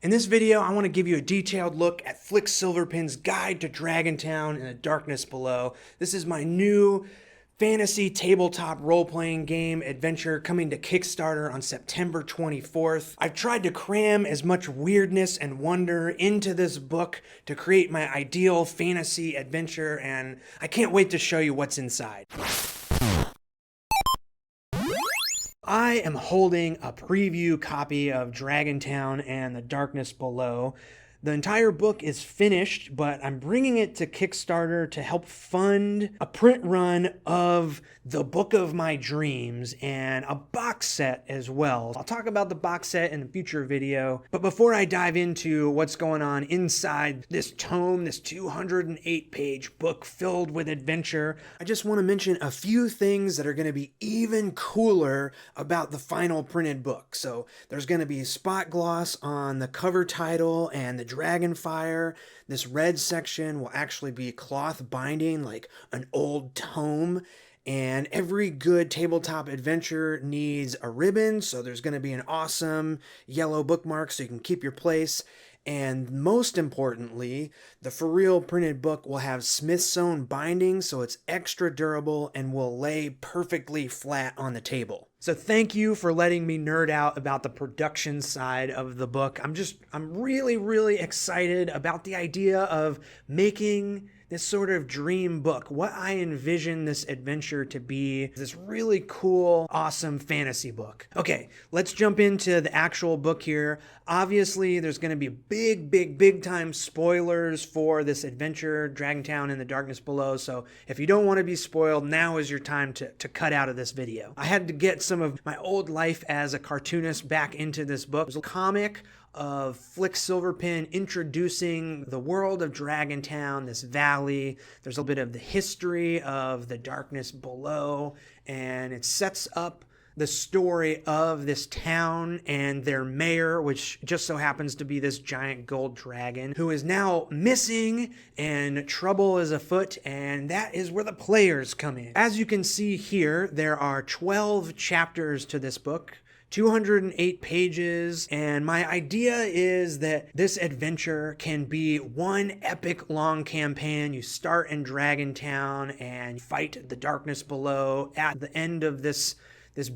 In this video, I want to give you a detailed look at Flick Silverpen's Guide to Dragontown and the Darkness Below. This is my new fantasy tabletop role-playing game adventure coming to Kickstarter on September 24th. I've tried to cram as much weirdness and wonder into this book to create my ideal fantasy adventure, and I can't wait to show you what's inside. I am holding a preview copy of Dragontown and the Darkness Below. The entire book is finished, but I'm bringing it to Kickstarter to help fund a print run of the Book of My Dreams and a box set as well. I'll talk about the box set in a future video, but before I dive into what's going on inside this tome, this 208-page book filled with adventure, I just want to mention a few things that are going to be even cooler about the final printed book. So there's going to be spot gloss on the cover title and the Dragonfire. This red section will actually be cloth binding like an old tome. And every good tabletop adventure needs a ribbon, so there's going to be an awesome yellow bookmark so you can keep your place. And most importantly, the for real printed book will have Smith sewn binding, so it's extra durable and will lay perfectly flat on the table. So thank you for letting me nerd out about the production side of the book. I'm really excited about the idea of making this sort of dream book. What I envision this adventure to be, this really cool, awesome fantasy book. Okay, let's jump into the actual book here. Obviously, there's going to be big time spoilers for this adventure, Dragontown and the Darkness Below. So if you don't want to be spoiled, now is your time to cut out of this video. I had to get some of my old life as a cartoonist back into this book. It was a comic of Flick Silverpen introducing the world of Dragontown, this valley. There's a little bit of the history of the Darkness Below, and it sets up the story of this town and their mayor, which just so happens to be this giant gold dragon who is now missing and trouble is afoot, and that is where the players come in. As you can see here, there are 12 chapters to this book, 208 pages, and my idea is that this adventure can be one epic long campaign. You start in Dragontown and fight the Darkness Below at the end of this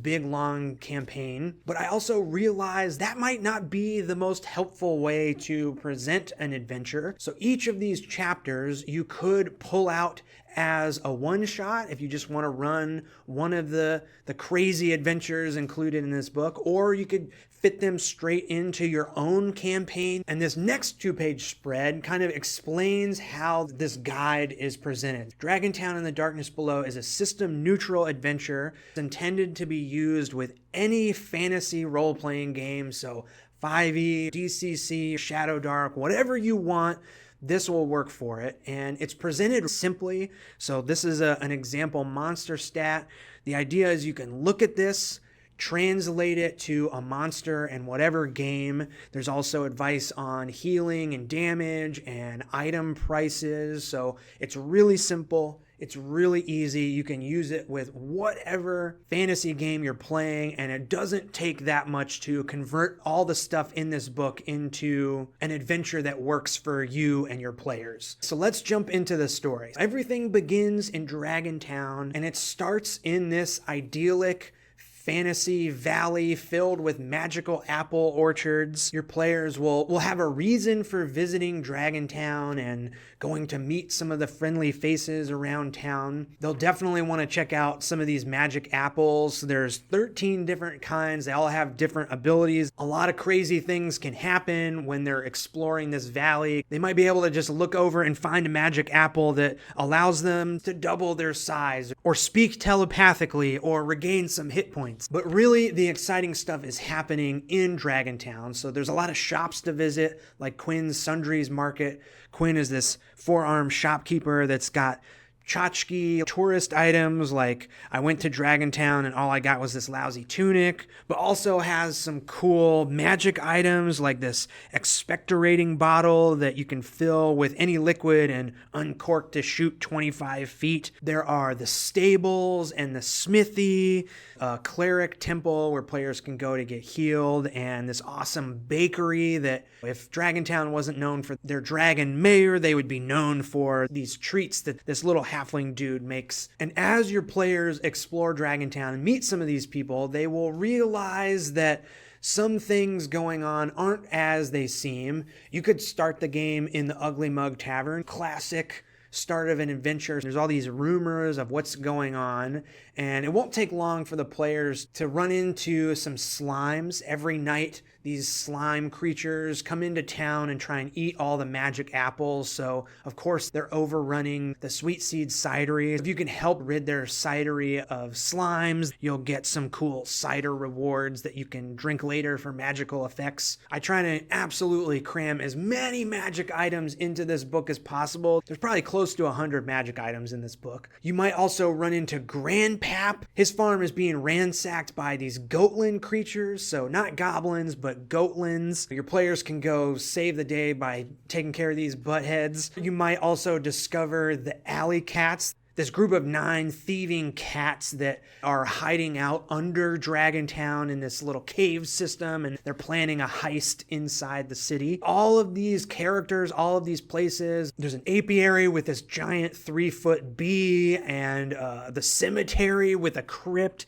big long campaign. But I also realize that might not be the most helpful way to present an adventure. So each of these chapters you could pull out as a one-shot if you just want to run one of the crazy adventures included in this book, or you could fit them straight into your own campaign. And this next 2-page spread kind of explains how this guide is presented. Dragontown and the Darkness Below is a system-neutral adventure intended to be used with any fantasy role-playing game, so 5e, DCC, Shadow Dark, whatever you want, this will work for it. And it's presented simply. So this is an example monster stat. The idea is you can look at this, translate it to a monster in whatever game. There's also advice on healing and damage and item prices. So it's really simple. It's really easy. You can use it with whatever fantasy game you're playing, and it doesn't take that much to convert all the stuff in this book into an adventure that works for you and your players. So let's jump into the story. Everything begins in Dragontown, and it starts in this idyllic fantasy valley filled with magical apple orchards. Your players will have a reason for visiting Dragontown and going to meet some of the friendly faces around town. They'll definitely want to check out some of these magic apples. There's 13 different kinds. They all have different abilities. A lot of crazy things can happen when they're exploring this valley. They might be able to just look over and find a magic apple that allows them to double their size, or speak telepathically, or regain some hit points. But really, the exciting stuff is happening in Dragontown. So there's a lot of shops to visit, like Quinn's Sundries Market. Quinn is this four-armed shopkeeper that's got tchotchke tourist items like I went to Dragontown and all I got was this lousy tunic, but also has some cool magic items like this expectorating bottle that you can fill with any liquid and uncork to shoot 25 feet. There are the stables and the smithy, a cleric temple where players can go to get healed, and this awesome bakery that if Dragontown wasn't known for their dragon mayor, they would be known for these treats that this little halfling dude makes. And as your players explore Dragontown and meet some of these people, they will realize that some things going on aren't as they seem. You could start the game in the Ugly Mug Tavern, classic start of an adventure. There's all these rumors of what's going on, and it won't take long for the players to run into some slimes. Every night, these slime creatures come into town and try and eat all the magic apples, so of course they're overrunning the Sweet Seed cidery. If you can help rid their cidery of slimes, you'll get some cool cider rewards that you can drink later for magical effects. I try to absolutely cram as many magic items into this book as possible. There's probably close to 100 magic items in this book. You might also run into Grandpap. His farm is being ransacked by these goatland creatures, so not goblins, but goatlands. Your players can go save the day by taking care of these buttheads. You might also discover the alley cats, this group of 9 thieving cats that are hiding out under Dragontown in this little cave system, and they're planning a heist inside the city. All of these characters, all of these places, there's an apiary with this giant 3-foot bee, and the cemetery with a crypt.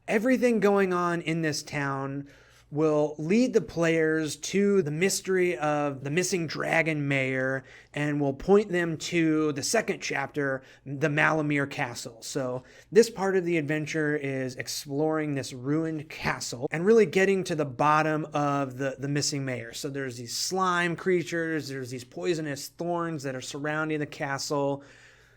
Everything going on in this town will lead the players to the mystery of the missing dragon mayor and will point them to the second chapter, the Malamir Castle. So this part of the adventure is exploring this ruined castle and really getting to the bottom of the missing mayor. So there's these slime creatures, there's these poisonous thorns that are surrounding the castle.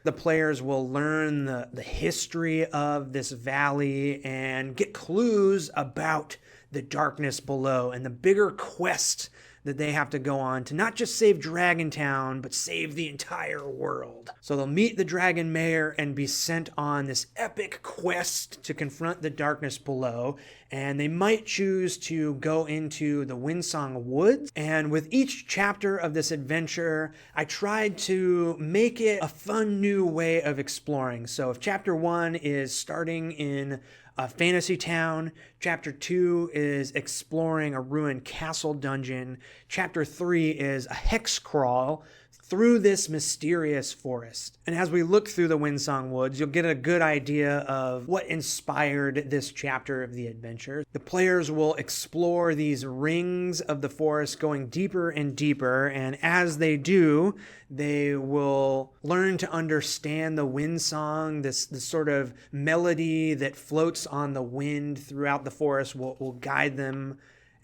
The players will learn the history of this valley and get clues about the darkness below and the bigger quest that they have to go on to not just save Dragontown, but save the entire world. So they'll meet the Dragon Mayor and be sent on this epic quest to confront the darkness below, and they might choose to go into the Windsong Woods. And with each chapter of this adventure, I tried to make it a fun new way of exploring. So if chapter 1 is starting in a fantasy town, chapter 2 is exploring a ruined castle dungeon, chapter 3 is a hex crawl through this mysterious forest. And as we look through the Windsong Woods, you'll get a good idea of what inspired this chapter of the adventure. The players will explore these rings of the forest, going deeper and deeper, and as they do, they will learn to understand the wind song, this sort of melody that floats on the wind throughout the forest will guide them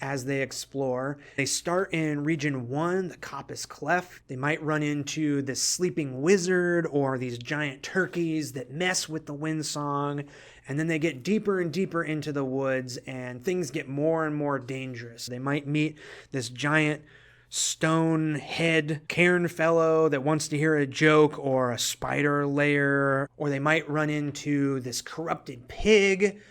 as they explore. They start in region 1, the Coppice Cleft. They might run into this sleeping wizard or these giant turkeys that mess with the wind song, and then they get deeper and deeper into the woods and things get more and more dangerous. They might meet this giant stone head cairn fellow that wants to hear a joke, or a spider lair, or they might run into this corrupted pig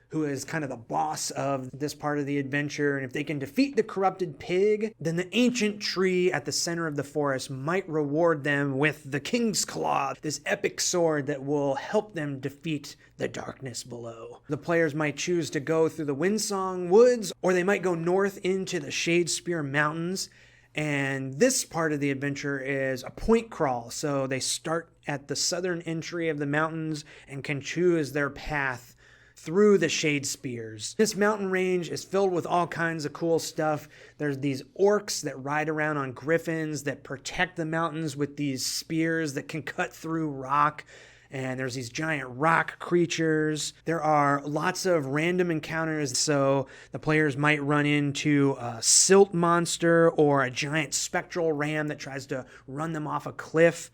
who is kind of the boss of this part of the adventure. And if they can defeat the corrupted pig, then the ancient tree at the center of the forest might reward them with the King's Claw, this epic sword that will help them defeat the darkness below. The players might choose to go through the Windsong Woods, or they might go north into the Shadespear Mountains. And this part of the adventure is a point crawl. So they start at the southern entry of the mountains and can choose their path through the Shadespears. This mountain range is filled with all kinds of cool stuff. There's these orcs that ride around on griffins that protect the mountains with these spears that can cut through rock. And there's these giant rock creatures. There are lots of random encounters, so the players might run into a silt monster or a giant spectral ram that tries to run them off a cliff.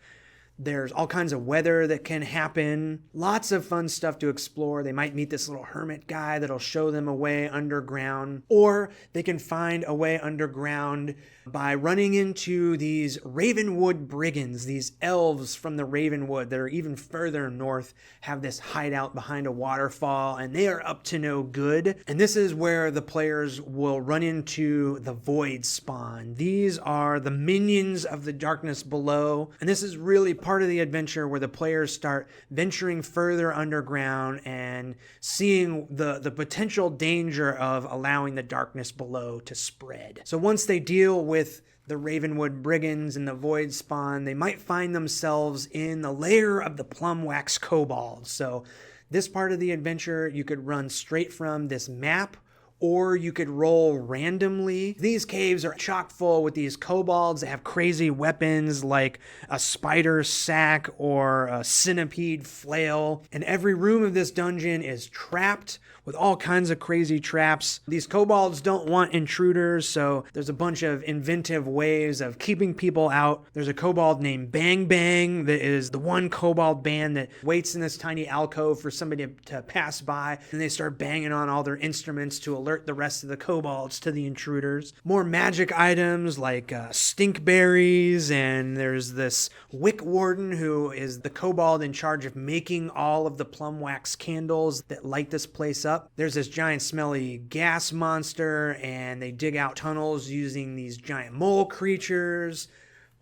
There's all kinds of weather that can happen. Lots of fun stuff to explore. They might meet this little hermit guy that'll show them a way underground, or they can find a way underground by running into these Ravenwood brigands, these elves from the Ravenwood that are even further north, have this hideout behind a waterfall, and they are up to no good. And this is where the players will run into the Void Spawn. These are the minions of the darkness below, and this is really part of the adventure where the players start venturing further underground and seeing the potential danger of allowing the darkness below to spread. So once they deal with the Ravenwood brigands and the Void Spawn, they might find themselves in the lair of the Plumwax kobolds. So this part of the adventure you could run straight from this map, or you could roll randomly. These caves are chock full with these kobolds that have crazy weapons like a spider sack or a centipede flail. And every room of this dungeon is trapped with all kinds of crazy traps. These kobolds don't want intruders, so there's a bunch of inventive ways of keeping people out. There's a kobold named Bang Bang that is the one kobold band that waits in this tiny alcove for somebody to pass by, and they start banging on all their instruments to alert the rest of the kobolds to the intruders. More magic items like stink berries, and there's this Wick Warden who is the kobold in charge of making all of the plum wax candles that light this place up. There's this giant smelly gas monster, and they dig out tunnels using these giant mole creatures.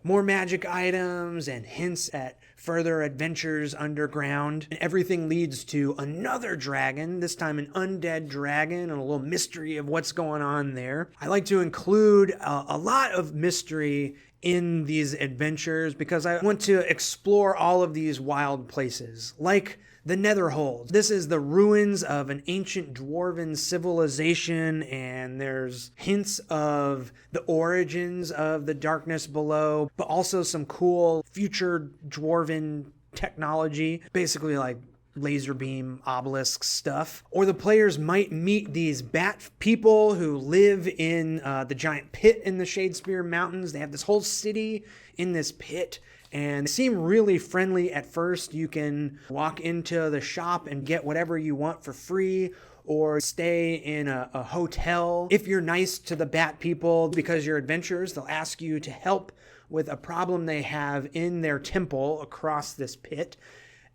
More magic items and hints at further adventures underground. And everything leads to another dragon, this time an undead dragon, and a little mystery of what's going on there. I like to include a lot of mystery in these adventures because I want to explore all of these wild places, like the Netherhold. This is the ruins of an ancient dwarven civilization, and there's hints of the origins of the darkness below, but also some cool future dwarven technology, basically like laser beam obelisk stuff. Or the players might meet these bat people who live in the giant pit in the Shadespeare Mountains. They have this whole city in this pit, and they seem really friendly at first. You can walk into the shop and get whatever you want for free, or stay in a hotel. If you're nice to the bat people, because you're adventurers, they'll ask you to help with a problem they have in their temple across this pit.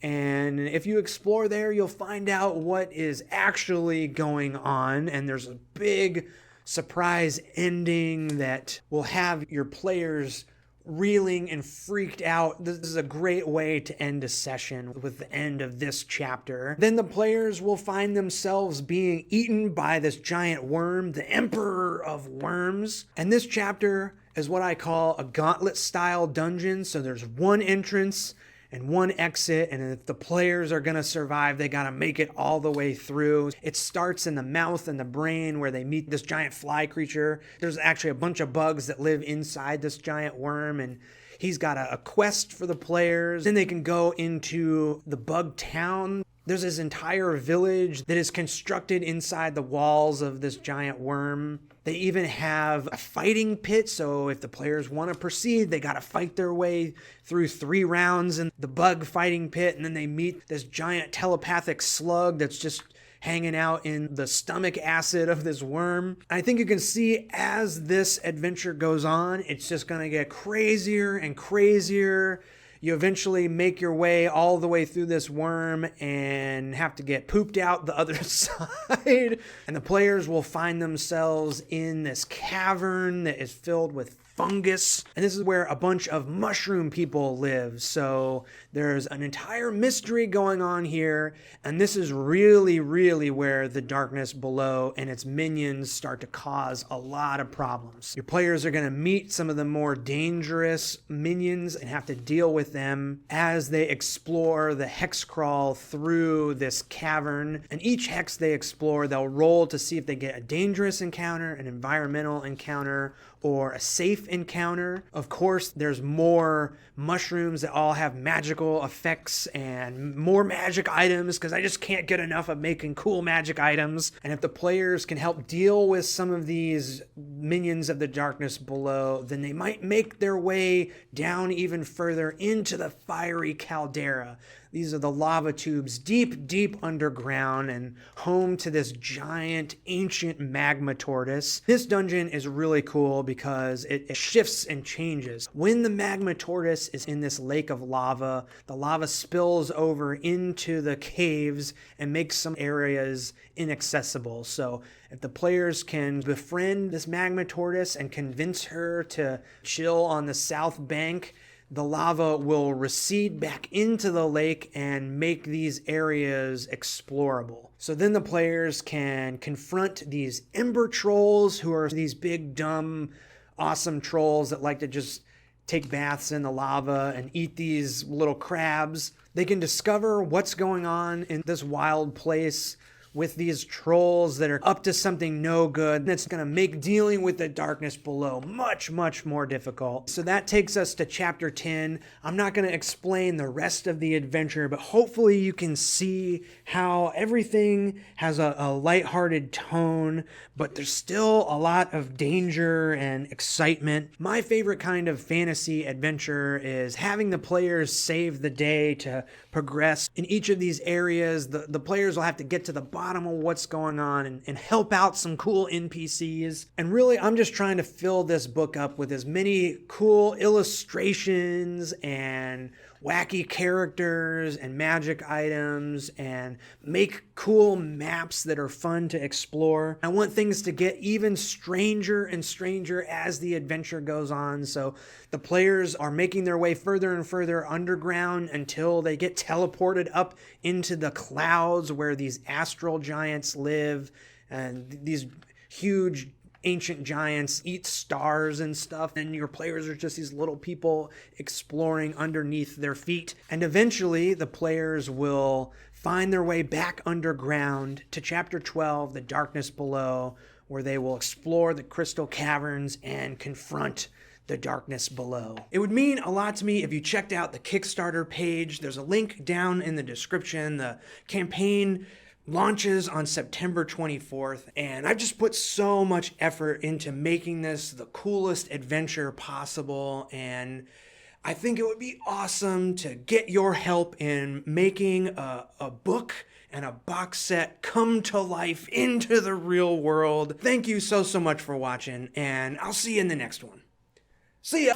And if you explore there, you'll find out what is actually going on, and there's a big surprise ending that will have your players reeling and freaked out. This is a great way to end a session with the end of this chapter. Then the players will find themselves being eaten by this giant worm, the Emperor of Worms. And this chapter is what I call a Gauntlet style dungeon. So there's one entrance and one exit, and if the players are going to survive, they got to make it all the way through. It starts in the mouth and the brain where they meet this giant fly creature. There's actually a bunch of bugs that live inside this giant worm, and he's got a quest for the players. Then they can go into the bug town. There's this entire village that is constructed inside the walls of this giant worm. They even have a fighting pit, so if the players want to proceed, they got to fight their way through 3 rounds in the bug fighting pit, and then they meet this giant telepathic slug that's just hanging out in the stomach acid of this worm. I think you can see as this adventure goes on, it's just going to get crazier and crazier. You eventually make your way all the way through this worm and have to get pooped out the other side. And the players will find themselves in this cavern that is filled with fungus. And this is where a bunch of mushroom people live. So there's an entire mystery going on here. And this is really, really where the darkness below and its minions start to cause a lot of problems. Your players are going to meet some of the more dangerous minions and have to deal with them as they explore the hex crawl through this cavern. And each hex they explore, they'll roll to see if they get a dangerous encounter, an environmental encounter, or a safe encounter. Of course, there's more mushrooms that all have magical effects and more magic items, because I just can't get enough of making cool magic items. And if the players can help deal with some of these minions of the darkness below, then they might make their way down even further into the fiery caldera. These are the lava tubes deep, deep underground and home to this giant ancient magma tortoise. This dungeon is really cool because it shifts and changes. When the magma tortoise is in this lake of lava, the lava spills over into the caves and makes some areas inaccessible. So if the players can befriend this magma tortoise and convince her to chill on the south bank, the lava will recede back into the lake and make these areas explorable. So then the players can confront these ember trolls, who are these big, dumb, awesome trolls that like to just take baths in the lava and eat these little crabs. They can discover what's going on in this wild place with these trolls that are up to something no good. That's going to make dealing with the darkness below much, much more difficult. So that takes us to chapter 10. I'm not going to explain the rest of the adventure, but hopefully you can see how everything has a lighthearted tone, but there's still a lot of danger and excitement. My favorite kind of fantasy adventure is having the players save the day to progress. In each of these areas, the players will have to get to the bottom of what's going on and help out some cool NPCs. And really, I'm just trying to fill this book up with as many cool illustrations and wacky characters and magic items and make cool maps that are fun to explore. I want things to get even stranger and stranger as the adventure goes on. So the players are making their way further and further underground until they get teleported up into the clouds where these astral giants live, and these huge ancient giants eat stars and stuff, and your players are just these little people exploring underneath their feet. And eventually the players will find their way back underground to chapter 12, The Darkness Below, where they will explore the crystal caverns and confront the darkness below. It would mean a lot to me if you checked out the Kickstarter page. There's a link down in the description. The campaign launches on September 24th, and I've just put so much effort into making this the coolest adventure possible, and I think it would be awesome to get your help in making a book and a box set come to life into the real world. Thank you so much for watching, and I'll see you in the next one. See ya!